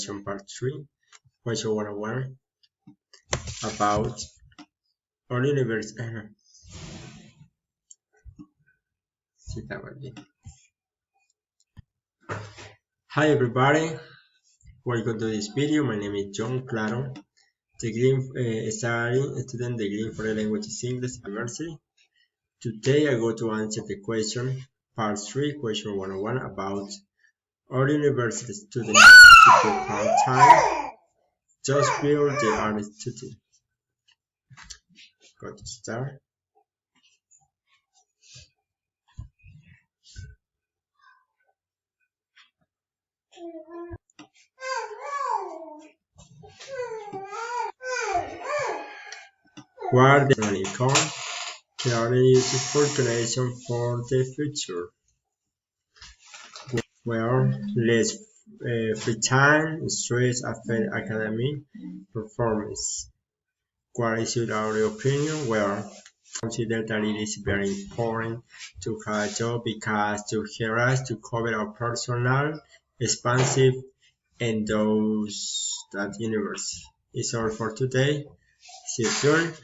question part 3, question 101 about our universe. Hi everybody, welcome to this video. My name is John Claro, studying student degree for languages English University. Today I go to answer the question part 3, question 101 about our university students to part-time just build the art studio. Go to start. Where the income can be used for creation for the future. Where less free time, stress affect academic performance. What is your opinion? Well, consider that it is very important to have a job because to help us to cover our personal, expensive, and those that universe. It's all for today. See you soon.